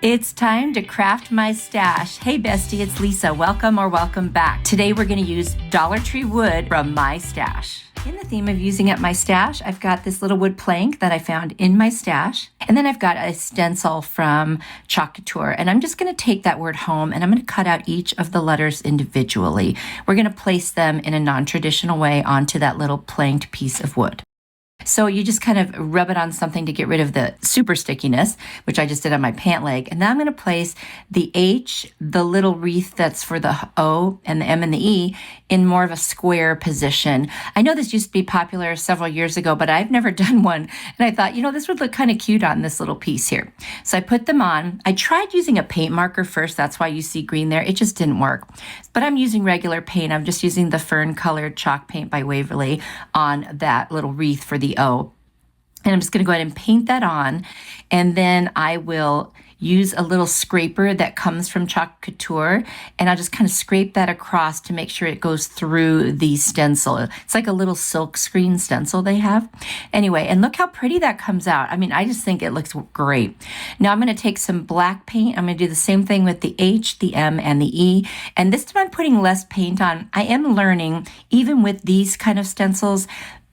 It's time to craft my stash. Hey Bestie, it's Lisa. Welcome or welcome back. Today we're going to use Dollar Tree wood from my stash. In the theme of using up my stash, I've got this little wood plank that I found in my stash. And then I've got a stencil from Chalk Couture. And I'm just going to take that word home and I'm going to cut out each of the letters individually. We're going to place them in a non-traditional way onto that little planked piece of wood. So you just kind of rub it on something to get rid of the super stickiness, which I just did on my pant leg. And then I'm going to place the H, the little wreath that's for the O and the M and the E in more of a square position. I know this used to be popular several years ago, but I've never done one. And I thought, this would look kind of cute on this little piece here. So I put them on. I tried using a paint marker first. That's why you see green there. It just didn't work. But I'm using regular paint. I'm just using the fern colored chalk paint by Waverly on that little wreath for the O. And I'm just going to go ahead and paint that on. And then I will use a little scraper that comes from Chalk Couture. And I'll just kind of scrape that across to make sure it goes through the stencil. It's like a little silk screen stencil they have. Anyway, and look how pretty that comes out. I just think it looks great. Now I'm going to take some black paint. I'm going to do the same thing with the H, the M, and the E. And this time I'm putting less paint on. I am learning, even with these kind of stencils,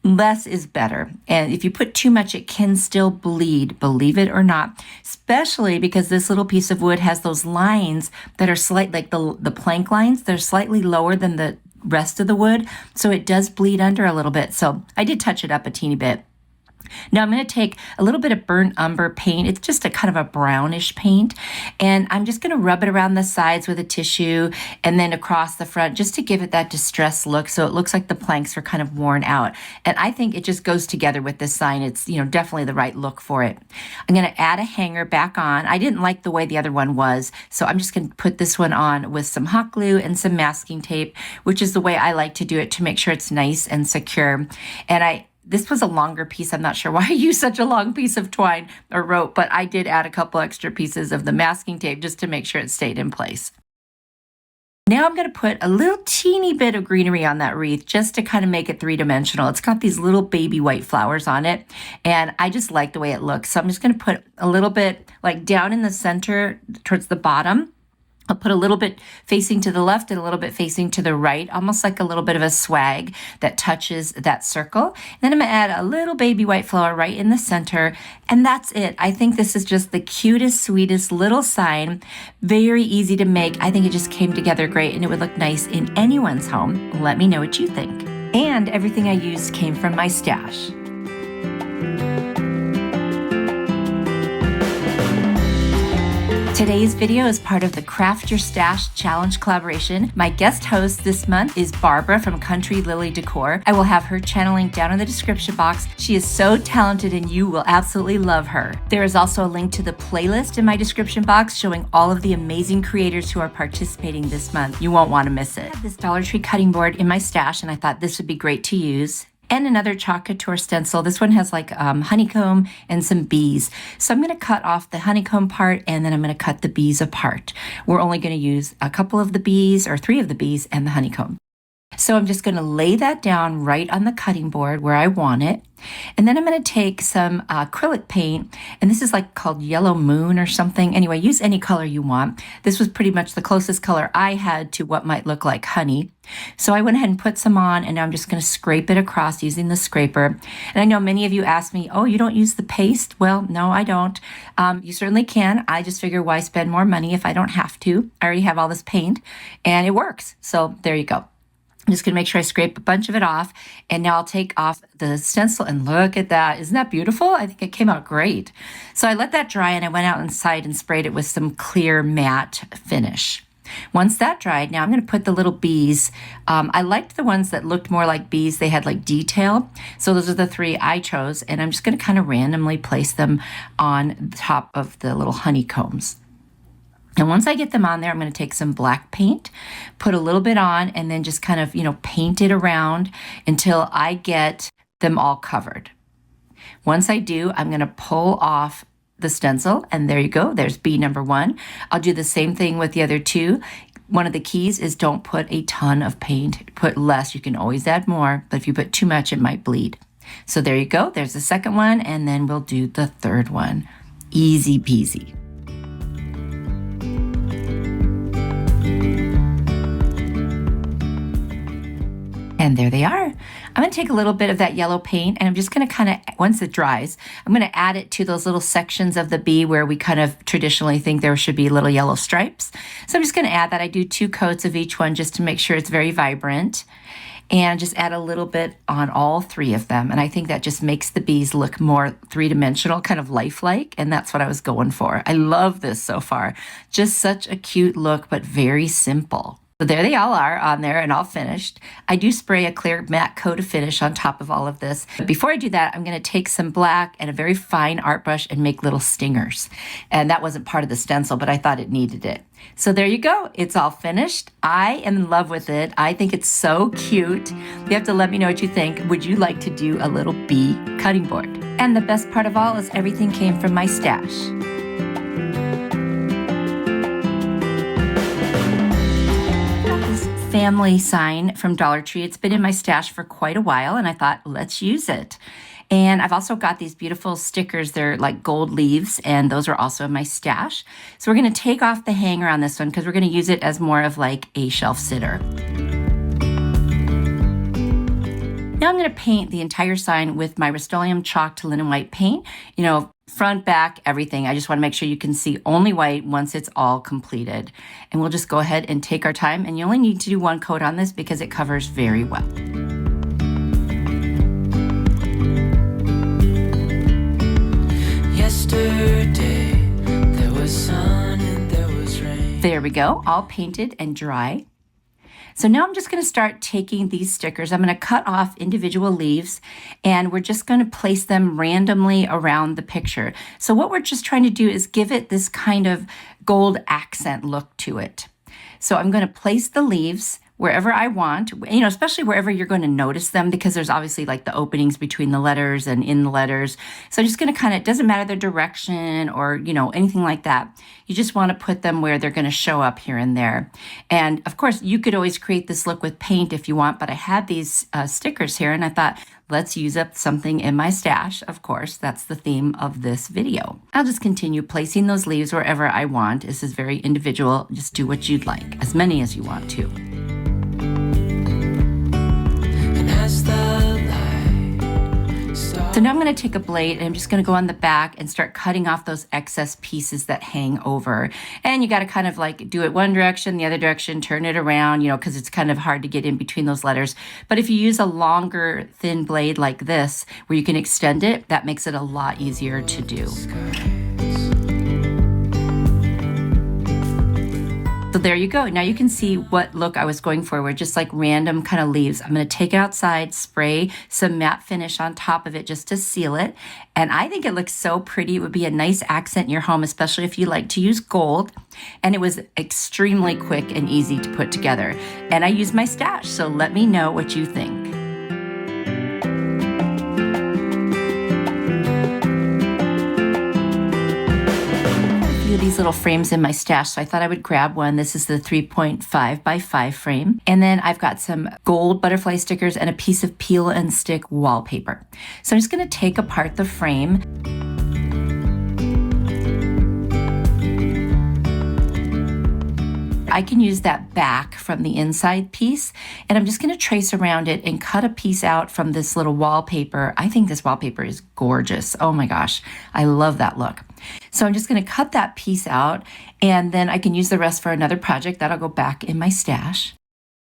less is better. And if you put too much, it can still bleed, believe it or not, especially because this little piece of wood has those lines that are slight, like the plank lines, they're slightly lower than the rest of the wood. So it does bleed under a little bit. So I did touch it up a teeny bit. Now I'm going to take a little bit of burnt umber paint. It's just a kind of a brownish paint. And I'm just going to rub it around the sides with a tissue and then across the front just to give it that distressed look. So it looks like the planks are kind of worn out. And I think it just goes together with this sign. It's, definitely the right look for it. I'm going to add a hanger back on. I didn't like the way the other one was. So I'm just going to put this one on with some hot glue and some masking tape, which is the way I like to do it to make sure it's nice and secure. And this was a longer piece. I'm not sure why I used such a long piece of twine or rope, but I did add a couple extra pieces of the masking tape just to make sure it stayed in place. Now I'm going to put a little teeny bit of greenery on that wreath just to kind of make it three-dimensional. It's got these little baby white flowers on it, and I just like the way it looks. So I'm just going to put a little bit like down in the center towards the bottom. I'll put a little bit facing to the left and a little bit facing to the right, almost like a little bit of a swag that touches that circle. And then I'm going to add a little baby white flower right in the center. And that's it. I think this is just the cutest, sweetest little sign. Very easy to make. I think it just came together great and it would look nice in anyone's home. Let me know what you think. And everything I used came from my stash. Today's video is part of the Craft Your Stash Challenge collaboration. My guest host this month is Barbara from Country Lily Decor. I will have her channel link down in the description box. She is so talented and you will absolutely love her. There is also a link to the playlist in my description box showing all of the amazing creators who are participating this month. You won't want to miss it. I have this Dollar Tree cutting board in my stash and I thought this would be great to use. And another Chalk Couture stencil. This one has like honeycomb and some bees. So I'm going to cut off the honeycomb part and then I'm going to cut the bees apart. We're only going to use a couple of the bees or 3 of the bees and the honeycomb. So I'm just going to lay that down right on the cutting board where I want it. And then I'm going to take some acrylic paint, and this is like called Yellow Moon or something. Anyway, use any color you want. This was pretty much the closest color I had to what might look like honey. So I went ahead and put some on, and now I'm just going to scrape it across using the scraper. And I know many of you ask me, oh, you don't use the paste? Well, no, I don't. You certainly can. I just figure why spend more money if I don't have to? I already have all this paint, and it works. So there you go. I'm just going to make sure I scrape a bunch of it off. And now I'll take off the stencil and look at that. Isn't that beautiful? I think it came out great. So I let that dry and I went out inside and sprayed it with some clear matte finish. Once that dried, now I'm going to put the little bees. I liked the ones that looked more like bees. They had like detail. So those are the 3 I chose. And I'm just going to kind of randomly place them on top of the little honeycombs. And once I get them on there, I'm going to take some black paint, put a little bit on, and then just kind of, paint it around until I get them all covered. Once I do, I'm going to pull off the stencil, and there you go. There's bee number 1. I'll do the same thing with the other 2. One of the keys is don't put a ton of paint. Put less. You can always add more, but if you put too much, it might bleed. So there you go. There's the second one, and then we'll do the third one. Easy peasy. And there they are. I'm gonna take a little bit of that yellow paint and I'm just gonna kind of, once it dries, I'm gonna add it to those little sections of the bee where we kind of traditionally think there should be little yellow stripes. So I'm just gonna add that. I do 2 coats of each one just to make sure it's very vibrant. And just add a little bit on all 3 of them. And I think that just makes the bees look more 3-dimensional, kind of lifelike. And that's what I was going for. I love this so far. Just such a cute look, but very simple. So there they all are on there and all finished. I do spray a clear matte coat of finish on top of all of this. But before I do that, I'm going to take some black and a very fine art brush and make little stingers. And that wasn't part of the stencil, but I thought it needed it. So there you go. It's all finished. I am in love with it. I think it's so cute. You have to let me know what you think. Would you like to do a little bee cutting board? And the best part of all is everything came from my stash. Family sign from Dollar Tree. It's been in my stash for quite a while and I thought, let's use it. And I've also got these beautiful stickers. They're like gold leaves and those are also in my stash. So we're going to take off the hanger on this one because we're going to use it as more of like a shelf sitter. Now I'm going to paint the entire sign with my Rust-Oleum chalk to linen white paint. You know, front, back, everything. I just want to make sure you can see only white once it's all completed. And we'll just go ahead and take our time. And you only need to do 1 coat on this because it covers very well. Yesterday, there was sun and there was rain. There we go, all painted and dry. So now I'm just going to start taking these stickers. I'm going to cut off individual leaves and we're just going to place them randomly around the picture. So what we're just trying to do is give it this kind of gold accent look to it. So I'm going to place the leaves wherever I want, you know, especially wherever you're going to notice them because there's obviously like the openings between the letters and in the letters. So I'm just going to kind of, it doesn't matter the direction or, you know, anything like that. You just want to put them where they're going to show up here and there. And of course, you could always create this look with paint if you want, but I had these stickers here and I thought, let's use up something in my stash. Of course, that's the theme of this video. I'll just continue placing those leaves wherever I want. This is very individual. Just do what you'd like, as many as you want to. So now I'm going to take a blade and I'm just going to go on the back and start cutting off those excess pieces that hang over. And you got to kind of like do it one direction, the other direction, turn it around, you know, because it's kind of hard to get in between those letters. But if you use a longer, thin blade like this, where you can extend it, that makes it a lot easier to do. So there you go. Now you can see what look I was going for. We're just like random kind of leaves. I'm going to take it outside, spray some matte finish on top of it just to seal it. And I think it looks so pretty. It would be a nice accent in your home, especially if you like to use gold. And it was extremely quick and easy to put together. And I used my stash, so let me know what you think. These little frames in my stash, so I thought I would grab one. This is the 3.5 by 5 frame. And then I've got some gold butterfly stickers and a piece of peel and stick wallpaper. So I'm just going to take apart the frame. I can use that back from the inside piece, and I'm just going to trace around it and cut a piece out from this little wallpaper. I think this wallpaper is gorgeous. Oh my gosh, I love that look. So I'm just going to cut that piece out, and then I can use the rest for another project. That'll go back in my stash.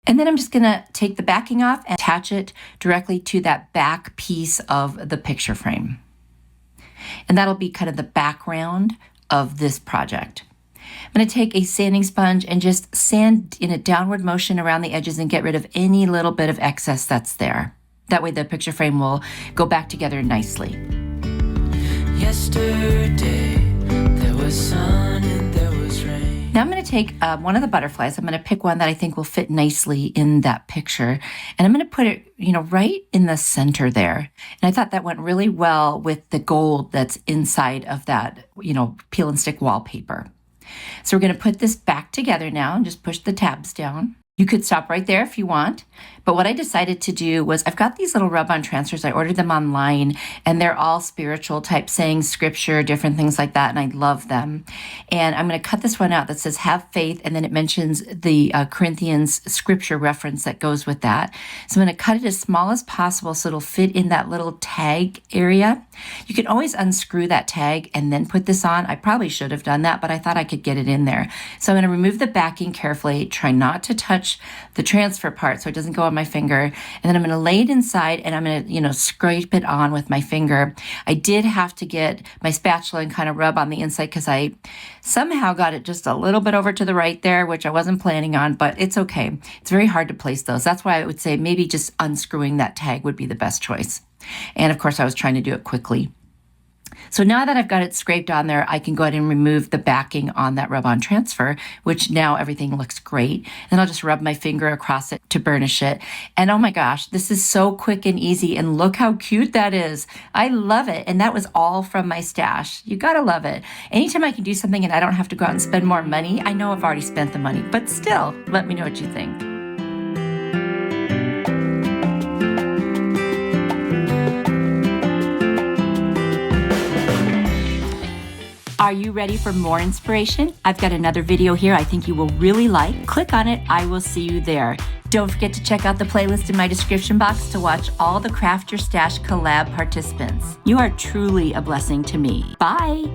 And then I'm just going to take the backing off and attach it directly to that back piece of the picture frame. And that'll be kind of the background of this project. I'm going to take a sanding sponge and just sand in a downward motion around the edges and get rid of any little bit of excess that's there. That way the picture frame will go back together nicely. Yesterday, there was sun and there was rain. Now I'm going to take one of the butterflies. I'm going to pick one that I think will fit nicely in that picture. And I'm going to put it, you know, right in the center there. And I thought that went really well with the gold that's inside of that, you know, peel and stick wallpaper. So we're going to put this back together now and just push the tabs down. You could stop right there if you want, But what I decided to do was I've got these little rub-on transfers. I ordered them online, and they're all spiritual type, saying scripture, different things like that, and I love them. And I'm going to cut this one out that says have faith, and then it mentions the Corinthians scripture reference that goes with that. So I'm going to cut it as small as possible so it'll fit in that little tag area. You can always unscrew that tag and then put this on. I probably should have done that, but I thought I could get it in there. So I'm going to remove the backing carefully, try not to touch the transfer part so it doesn't go on my finger. And then I'm going to lay it inside, and I'm going to, scrape it on with my finger. I did have to get my spatula and kind of rub on the inside because I somehow got it just a little bit over to the right there, which I wasn't planning on, but it's okay. It's very hard to place those. That's why I would say maybe just unscrewing that tag would be the best choice. And of course, I was trying to do it quickly. So now that I've got it scraped on there, I can go ahead and remove the backing on that rub-on transfer, which now everything looks great. And I'll just rub my finger across it to burnish it. And oh my gosh, this is so quick and easy. And look how cute that is. I love it. And that was all from my stash. You gotta love it. Anytime I can do something and I don't have to go out and spend more money, I know I've already spent the money, but still, let me know what you think. Are you ready for more inspiration? I've got another video here I think you will really like. Click on it. I will see you there. Don't forget to check out the playlist in my description box to watch all the Craft Your Stash collab participants. You are truly a blessing to me. Bye.